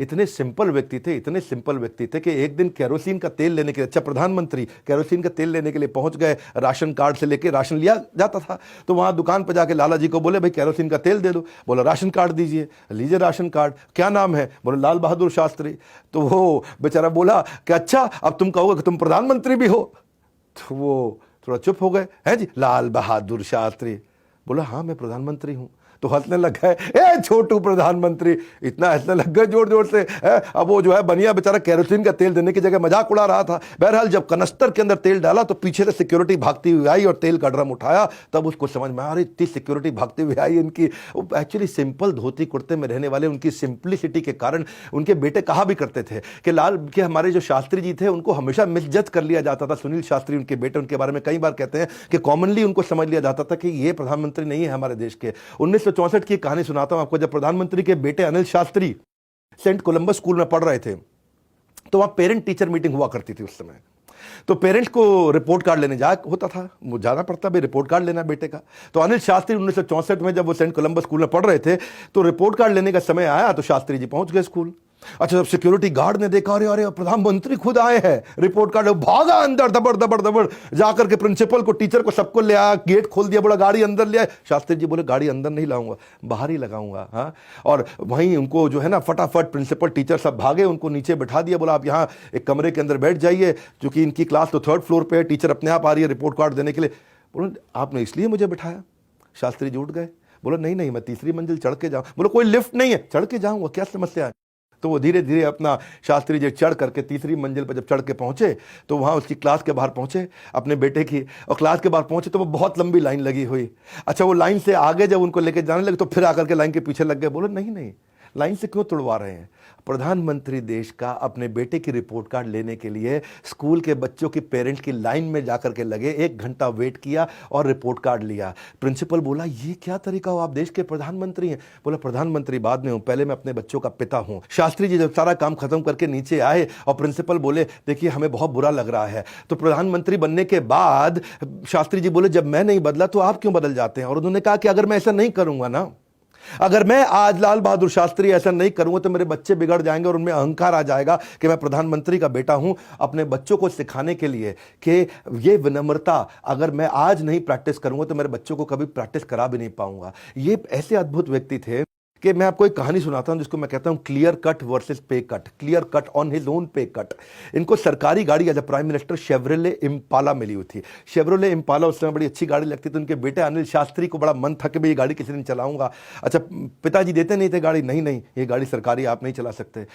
इतने सिंपल व्यक्ति थे, इतने सिंपल व्यक्ति थे कि एक दिन केरोसिन का तेल लेने के लिए, अच्छा प्रधानमंत्री केरोसिन का तेल लेने के लिए पहुंच गए, राशन कार्ड से लेके राशन लिया जाता था, तो वहां दुकान पर जाके लाला जी को बोले भाई केरोसिन का तेल दे दो, बोला राशन कार्ड दीजिए, लीजिए राशन कार्ड, क्या नाम है, बोले लाल बहादुर शास्त्री। तो वो बेचारा बोला कि अच्छा अब तुम कहोगे कि तुम प्रधानमंत्री भी हो, तो वो थोड़ा चुप हो गए, हैं जी लाल बहादुर शास्त्री, बोला हाँ मैं प्रधानमंत्री हूं। तो हंसने लग गए, ए छोटू प्रधानमंत्री, इतना हंसने लग गए जोर जोर से। अब वो जो है बनिया बेचारा केरोसिन का तेल देने की जगह मजाक उड़ा रहा था। बहरहाल जब कनस्तर के अंदर तेल डाला तो पीछे से सिक्योरिटी भागती हुई आई और तेल का ड्रम उठाया, तब उसको समझ में आ रही इतनी सिक्योरिटी भागती हुई आई इनकी। एक्चुअली सिंपल धोती कुर्ते में रहने वाले उनकी सिंप्लिसिटी के कारण उनके बेटे कहा भी करते थे कि लाल के हमारे जो शास्त्री जी थे उनको हमेशा मिसजज कर लिया जाता था। सुनील शास्त्री उनके बेटे, उनके बारे में कई बार कहते हैं कि कॉमनली उनको समझ लिया जाता था कि ये प्रधानमंत्री नहीं है हमारे देश के। 1964 की कहानी सुनाता हूं आपको। जब प्रधानमंत्री के बेटे Anil Shastri saint Columbus school में पढ़ रहे थे तो वहां पेरेंट टीचर मीटिंग हुआ करती थी उस समय। तो पेरेंट्स को रिपोर्ट कार्ड लेने होता था, वो जाना पड़ता भाई रिपोर्ट कार्ड लेना बेटे का। तो अनिल शास्त्री 1964 में जब वो सेंट कोलंबस स्कूल में पढ़ रहे थे तो रिपोर्ट कार्ड लेने का समय आया तो शास्त्री जी पहुंच गए स्कूल। अच्छा जब सिक्योरिटी गार्ड ने देखा अरे अरे प्रधानमंत्री खुद आए हैं, रिपोर्ट कार्ड, भागा अंदर दबड़ दबड़ दबड़ जाकर के प्रिंसिपल को, टीचर को, सबको ले आया, गेट खोल दिया, बोला गाड़ी अंदर ले आए। शास्त्री जी बोले गाड़ी अंदर नहीं लाऊंगा, बाहर ही लगाऊंगा। हाँ, और वहीं उनको जो है ना फटाफट प्रिंसिपल टीचर सब भागे, उनको नीचे बैठा दिया, बोला आप यहाँ एक कमरे के अंदर बैठ जाइए, क्योंकि इनकी क्लास तो 3rd फ्लोर पे है, टीचर अपने आप आ रही है रिपोर्ट कार्ड देने के लिए। बोले आपने इसलिए मुझे बैठाया? शास्त्री जी उठ गए, बोला नहीं नहीं मैं 3री मंजिल चढ़ के जाऊँ। बोला कोई लिफ्ट नहीं है, चढ़ के जाऊँगा, क्या समस्या है? तो वो धीरे धीरे अपना शास्त्री जी चढ़ करके 3री मंजिल पर जब चढ़ के पहुंचे तो वहां उसकी क्लास के बाहर पहुंचे अपने बेटे की, और क्लास के बाहर पहुंचे तो वो बहुत लंबी लाइन लगी हुई। अच्छा वो लाइन से आगे जब उनको लेके जाने लगे तो फिर आकर के लाइन के पीछे लग गए। बोले नहीं नहीं लाइन से क्यों तुड़वा रहे हैं? प्रधानमंत्री देश का अपने बेटे की रिपोर्ट कार्ड लेने के लिए स्कूल के बच्चों की पेरेंट्स की लाइन में जाकर के लगे, 1 घंटा वेट किया और रिपोर्ट कार्ड लिया। प्रिंसिपल बोला ये क्या तरीका हो, आप देश के प्रधानमंत्री हैं? बोला प्रधानमंत्री बाद में हूं, पहले मैं अपने बच्चों का पिता हूं। शास्त्री जी जब सारा काम खत्म करके नीचे आए और प्रिंसिपल बोले देखिए हमें बहुत बुरा लग रहा है, तो प्रधानमंत्री बनने के बाद शास्त्री जी बोले जब मैं नहीं बदला तो आप क्यों बदल जाते हैं? और उन्होंने कहा कि अगर मैं ऐसा नहीं करूंगा ना, अगर मैं आज लाल बहादुर शास्त्री ऐसा नहीं करूंगा तो मेरे बच्चे बिगड़ जाएंगे और उनमें अहंकार आ जाएगा कि मैं प्रधानमंत्री का बेटा हूं। अपने बच्चों को सिखाने के लिए कि ये विनम्रता अगर मैं आज नहीं प्रैक्टिस करूंगा तो मेरे बच्चों को कभी प्रैक्टिस करा भी नहीं पाऊंगा। ये ऐसे अद्भुत व्यक्ति थे कि मैं आपको एक कहानी सुनाता हूं जिसको मैं कहता हूं clear cut versus pay cut, clear cut on his own pay cut. इनको सरकारी गाड़ी as a prime minister Chevrolet Impala मिली हुई थी। शेवरोले इम्पाला उस समय बड़ी अच्छी गाड़ी लगती थी। उनके बेटे अनिल शास्त्री को बड़ा मन था कि भाई ये गाड़ी किसी दिन चलाऊंगा। अच्छा पिताजी देते नहीं थे गाड़ी, नहीं नहीं ये गाड़ी सरकारी आप नहीं चला सकते।